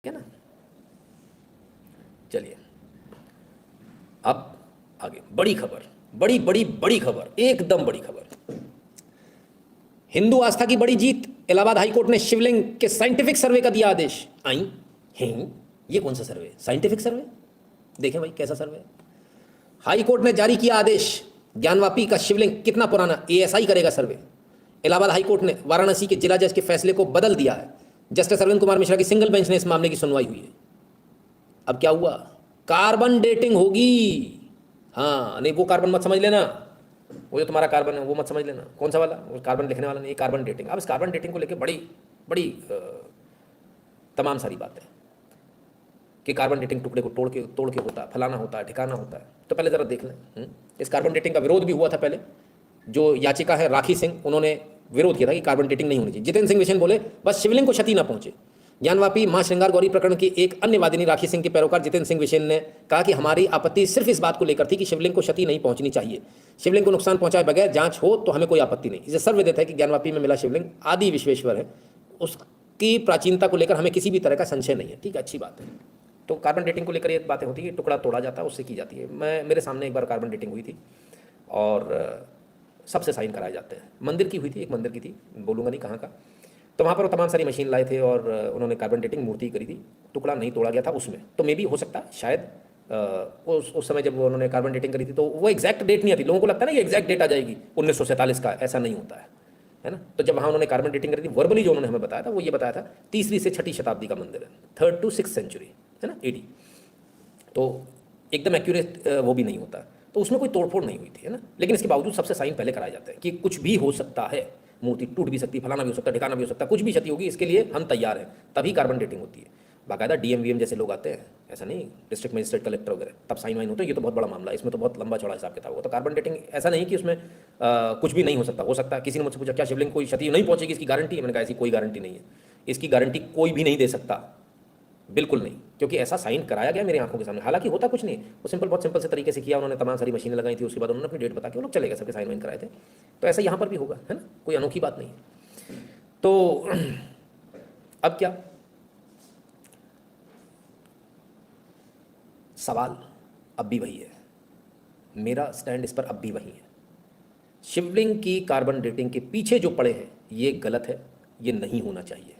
है ना। चलिए अब आगे बड़ी खबर, बड़ी बड़ी बड़ी खबर, एकदम बड़ी खबर। हिंदू आस्था की बड़ी जीत, इलाहाबाद हाईकोर्ट ने शिवलिंग के साइंटिफिक सर्वे का दिया आदेश। आई हैं, ये कौन सा सर्वे? साइंटिफिक सर्वे? देखें भाई कैसा सर्वे है। हाईकोर्ट ने जारी किया आदेश, ज्ञानवापी का शिवलिंग कितना पुराना, एएसआई करेगा सर्वे। इलाहाबाद हाईकोर्ट ने वाराणसी के जिला जज के फैसले को बदल दिया है। जस्टिस अरविंद कुमार मिश्रा की सिंगल बेंच ने इस मामले की सुनवाई हुई है। अब क्या हुआ? कार्बन डेटिंग होगी। हाँ, नहीं वो कार्बन मत समझ लेना, वो जो तुम्हारा कार्बन है वो मत समझ लेना। कौन सा वाला? वो कार्बन लिखने वाला नहीं, कार्बन डेटिंग। अब इस कार्बन डेटिंग को लेकर बड़ी बड़ी तमाम सारी बातें कि कार्बन डेटिंग टुकड़े को तोड़ के होता है, फलाना होता है, ठिकाना होता है। तो पहले ज़रा देख लें। इस कार्बन डेटिंग का विरोध भी हुआ था पहले। जो याचिका है राखी सिंह, उन्होंने विरोध किया था कि कार्बन डेटिंग नहीं होनी चाहिए। जितेंद्र सिंह विशेन बोले बस शिवलिंग को क्षति ना पहुंचे। ज्ञानवापी मां श्रृंगार गौरी प्रकरण की एक अन्य वादिनी राखी सिंह के पैरोकार जितेंद्र सिंह विशेन ने कहा कि हमारी आपत्ति सिर्फ इस बात को लेकर थी कि शिवलिंग को क्षति नहीं पहुंचनी चाहिए। शिवलिंग को नुकसान पहुंचाए बगैर जांच हो तो हमें कोई आपत्ति नहीं। इसे सर्वविदित है कि ज्ञानवापी में मिला शिवलिंग आदि विश्वेश्वर है, उसकी प्राचीनता को लेकर हमें किसी भी तरह का संशय नहीं है। ठीक है, अच्छी बात है। तो कार्बन डेटिंग को लेकर ये बातें होती है, टुकड़ा तोड़ा जाता है, उससे की जाती है। मेरे सामने एक बार कार्बन डेटिंग हुई थी और सबसे साइन कराए जाते हैं। मंदिर की हुई थी, एक मंदिर की थी, बोलूँगा नहीं कहाँ का। तो वहाँ पर वो तमाम सारी मशीन लाए थे और उन्होंने कार्बन डेटिंग मूर्ति करी थी। टुकड़ा नहीं तोड़ा गया था उसमें, तो मे भी हो सकता है शायद उस समय जब उन्होंने कार्बन डेटिंग करी थी तो वो एग्जैक्ट डेट नहीं आती। लोगों को लगता है ना कि एग्जैक्ट डेट आ जाएगी 1947 का, ऐसा नहीं होता है ना। तो जब वहाँ उन्होंने कार्बन डेटिंग करी थी, वर्बली जो उन्होंने हमें बताया था वो ये बताया था 3री से 6ठी शताब्दी का मंदिर है, 3rd to 6th सेंचुरी है ना, AD। तो एकदम एक्यूरेट वो भी नहीं होता, तो उसमें कोई तोड़फोड़ नहीं हुई थी, है ना। लेकिन इसके बावजूद सबसे साइन पहले कराए जाते हैं कि कुछ भी हो सकता है, मूर्ति टूट भी सकती है, फलाना भी हो सकता है, ठिकाना भी हो सकता है, कुछ भी क्षति होगी, इसके लिए हम तैयार हैं, तभी कार्बन डेटिंग होती है। बाकायदा DMVM जैसे लोग आते हैं, ऐसा नहीं डिस्ट्रिक्ट मजिस्ट्रेट कलेक्टर वगैरह, तब साइन वाइन होते हैं। ये तो बहुत बड़ा मामला है, इसमें तो बहुत लंबा चौड़ा हिसाब किताब होगा। तो कार्बन डेटिंग ऐसा नहीं कि उसमें कुछ भी नहीं हो सकता, हो सकता है। किसी ने मुझसे पूछा क्या शिवलिंग कोई क्षति नहीं पहुंचेगी, इसकी गारंटी है? मैंने कहा ऐसी कोई गारंटी नहीं है, इसकी गारंटी कोई भी नहीं दे सकता, बिल्कुल नहीं, क्योंकि ऐसा साइन कराया गया मेरी आंखों के सामने। हालांकि होता कुछ नहीं, वो सिंपल, बहुत सिंपल से तरीके से किया उन्होंने, तमाम सारी मशीनें लगाई थी, उसके बाद उन्होंने अपनी डेट बता के वो लोग चले गए, सबके साइन वाइन कराए थे। तो ऐसा यहाँ पर भी होगा, है ना, कोई अनोखी बात नहीं है। तो अब क्या सवाल अब भी वही है, मेरा स्टैंड इस पर अब भी वही है। शिवलिंग की कार्बन डेटिंग के पीछे जो पड़े हैं ये गलत है, ये नहीं होना चाहिए।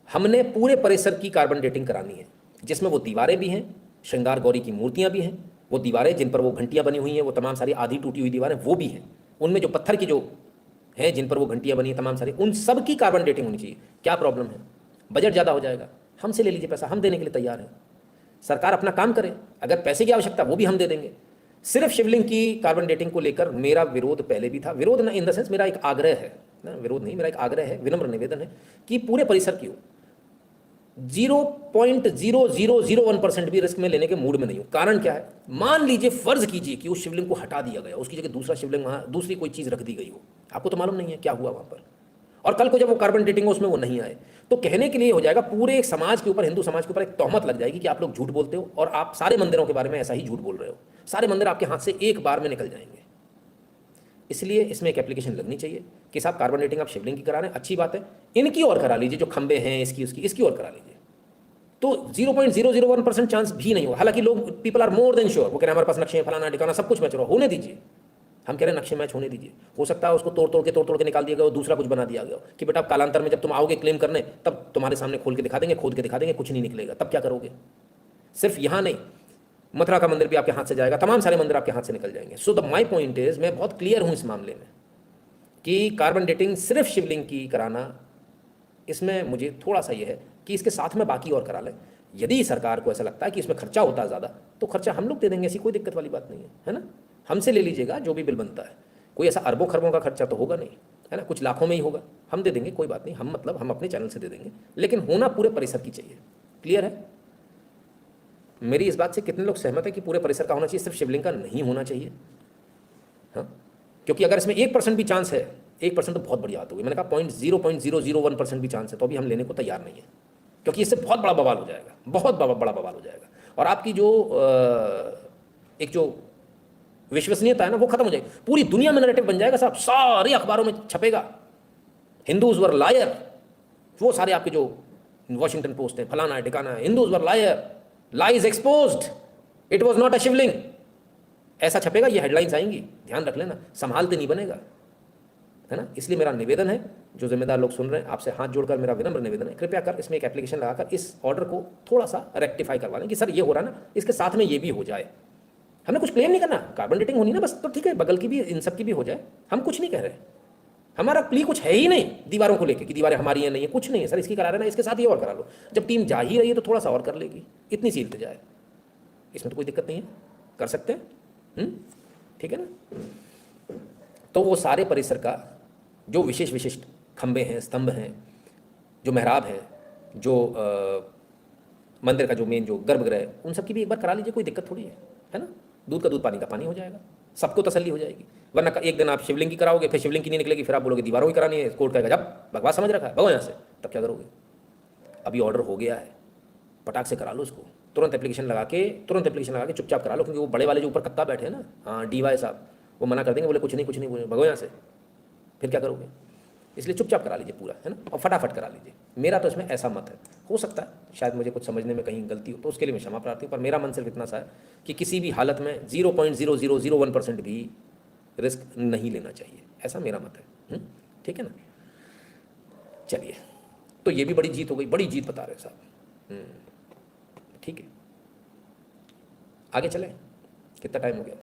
हमने पूरे परिसर की कार्बन डेटिंग करानी है, जिसमें वो दीवारें भी हैं, श्रृंगार गौरी की मूर्तियां भी हैं, वो दीवारें जिन पर वो घंटियां बनी हुई हैं, वो तमाम सारी आधी टूटी हुई दीवारें वो भी हैं, उनमें जो पत्थर की जो हैं जिन पर वो घंटियां बनी हैं तमाम सारी, उन सब की कार्बन डेटिंग होनी चाहिए। क्या प्रॉब्लम है? बजट ज़्यादा हो जाएगा, हमसे ले लीजिए पैसा, हम देने के लिए तैयार हैं। सरकार अपना काम करे, अगर पैसे की आवश्यकता वो भी हम दे देंगे। सिर्फ शिवलिंग की कार्बन डेटिंग को लेकर मेरा विरोध पहले भी था, विरोध ना इन द सेंस, मेरा एक आग्रह है ना, विरोध नहीं, मेरा एक आग्रह है, विनम्र निवेदन है कि पूरे परिसर की हो। 0.0001% भी रिस्क में लेने के मूड में नहीं हूं। कारण क्या है? मान लीजिए, फर्ज कीजिए कि उस शिवलिंग को हटा दिया गया, उसकी जगह दूसरा शिवलिंग, वहां दूसरी कोई चीज रख दी गई हो, आपको तो मालूम नहीं है क्या हुआ वहां पर, और कल को जब वो कार्बन डेटिंग हो उसमें वो नहीं आए, तो कहने के लिए हो जाएगा पूरे एक समाज के ऊपर, हिंदू समाज के ऊपर एक तोहमत लग जाएगी कि आप लोग झूठ बोलते हो, और आप सारे मंदिरों के बारे में ऐसा ही झूठ बोल रहे हो। सारे मंदिर आपके हाथ से एक बार में निकल जाएंगे। इसलिए इसमें एक एप्लीकेशन लगनी चाहिए कि साहब कार्बन डेटिंग आप शिवलिंग की करा रहे हैं, अच्छी बात है, इनकी और करा लीजिए, जो खंबे हैं इसकी उसकी, इसकी और करा लीजिए। तो 0.001% चांस भी नहीं होगा। हालांकि लोग, people are more than sure, वो कह रहे हैं हमारे पास नक्शे फलाना ठिकाना सब कुछ मैच हो रहा, होने दीजिए। हम कह रहे हैं नक्शे मैच होने दीजिए। हो सकता है उसको तोड़ तोड़ के निकाल दिया गया, दूसरा कुछ बना दिया गया कि बेटा कालांतर में जब तुम आओगे क्लेम करने, तब तुम्हारे सामने खोल के दिखा देंगे, खोद के दिखा देंगे, कुछ नहीं निकलेगा, तब क्या करोगे? सिर्फ यहाँ नहीं, मथुरा का मंदिर भी आपके हाथ से जाएगा, तमाम सारे मंदिर आपके हाथ से निकल जाएंगे। So the my point is, मैं बहुत क्लियर हूँ इस मामले में कि कार्बन डेटिंग सिर्फ शिवलिंग की कराना, इसमें मुझे थोड़ा सा ये है कि इसके साथ में बाकी और करा लें। यदि सरकार को ऐसा लगता है कि इसमें खर्चा होता है ज़्यादा, तो खर्चा हम लोग दे देंगे, ऐसी कोई दिक्कत वाली बात नहीं है ना। हमसे ले लीजिएगा जो भी बिल बनता है, कोई ऐसा अरबों खरबों का खर्चा तो होगा नहीं, है ना, कुछ लाखों में ही होगा, हम दे देंगे, कोई बात नहीं। हम मतलब हम अपने चैनल से दे देंगे, लेकिन होना पूरे परिसर की चाहिए। क्लियर है? मेरी इस बात से कितने लोग सहमत है कि पूरे परिसर का होना चाहिए, सिर्फ शिवलिंग का नहीं होना चाहिए? हाँ, क्योंकि अगर इसमें 1% भी चांस है, 1% तो बहुत बड़ी बात होगी। मैंने कहा 0.0001% भी चांस है, तो अभी हम लेने को तैयार नहीं है, क्योंकि इससे बहुत बड़ा बवाल हो जाएगा, बहुत बड़ा बवाल हो जाएगा, और आपकी जो एक जो विश्वसनीयता है ना, वो खत्म हो जाएगी। पूरी दुनिया में नैरेटिव बन जाएगा साहब, सारे अखबारों में छपेगा, हिंदूज वर लायर, वो सारे आपके जो वॉशिंगटन पोस्ट है, फलाना है, ठिकाना है, Hindus were liar, lies exposed, it was not a Shivling, ऐसा छपेगा, ये हेडलाइंस आएंगी, ध्यान रख लेना, संभालते नहीं बनेगा, है ना। इसलिए मेरा निवेदन है, जो जिम्मेदार लोग सुन रहे हैं, आपसे हाथ जोड़कर मेरा विनम्र निवेदन है, कृपया कर इसमें एक एप्लीकेशन लगाकर इस ऑर्डर को थोड़ा सा रेक्टिफाई करवा लें कि सर ये हो रहा है ना, इसके साथ में ये भी हो जाए। हमें कुछ क्लेम नहीं करना, कार्बन डेटिंग होनी ना बस, तो ठीक है, बगल की भी, इन सब की भी हो जाए, हम कुछ नहीं कह रहे, हमारा प्ली कुछ है ही नहीं दीवारों को लेकर कि दीवारें हमारी हैं, नहीं है, कुछ नहीं है सर, इसकी करा रहे ना, इसके साथ ही और करा लो, जब टीम जा ही रही है तो थोड़ा सा और कर लेगी, इतनी सी इल्तिजा है, इसमें तो कोई दिक्कत नहीं है, कर सकते हैं, ठीक है ना। तो वो सारे परिसर का जो विशिष्ट खंबे हैं, स्तंभ हैं, जो मेहराब है, जो मंदिर का जो मेन जो गर्भगृह है, उन सब की भी एक बार करा लीजिए, कोई दिक्कत थोड़ी है ना। दूध का दूध, पानी का पानी हो जाएगा, सबको तसल्ली हो जाएगी। वरना एक दिन आप शिवलिंग की कराओगे, फिर शिवलिंग की नहीं निकलेगी, फिर आप बोलोगे दीवारों की करानी है, कोर्ट कहेगा जब बकवास समझ रखा है, भगो यहाँ से, तब क्या करोगे। अभी ऑर्डर हो गया है, पटाख से करा लो उसको, तुरंत एप्लीकेशन लगा के चुपचाप करा लो, क्योंकि वो बड़े वाले जो ऊपर कत्ता बैठे हैं ना, हाँ DY साहब, वो मना कर देंगे, बोले कुछ नहीं बोले, भगो यहाँ से, फिर क्या करोगे। इसलिए चुपचाप करा लीजिए पूरा, है ना, और फटाफट करा लीजिए। मेरा तो इसमें ऐसा मत है, हो सकता है शायद मुझे कुछ समझने में कहीं गलती हो, तो उसके लिए मैं क्षमा प्रार्थी हूँ, पर मेरा मन सिर्फ इतना सा है कि किसी भी हालत में 0.0001% भी रिस्क नहीं लेना चाहिए, ऐसा मेरा मत है, ठीक है ना। चलिए, तो ये भी बड़ी जीत हो गई, बड़ी जीत बता रहे साहब, ठीक है, आगे चलें, कितना टाइम हो गया।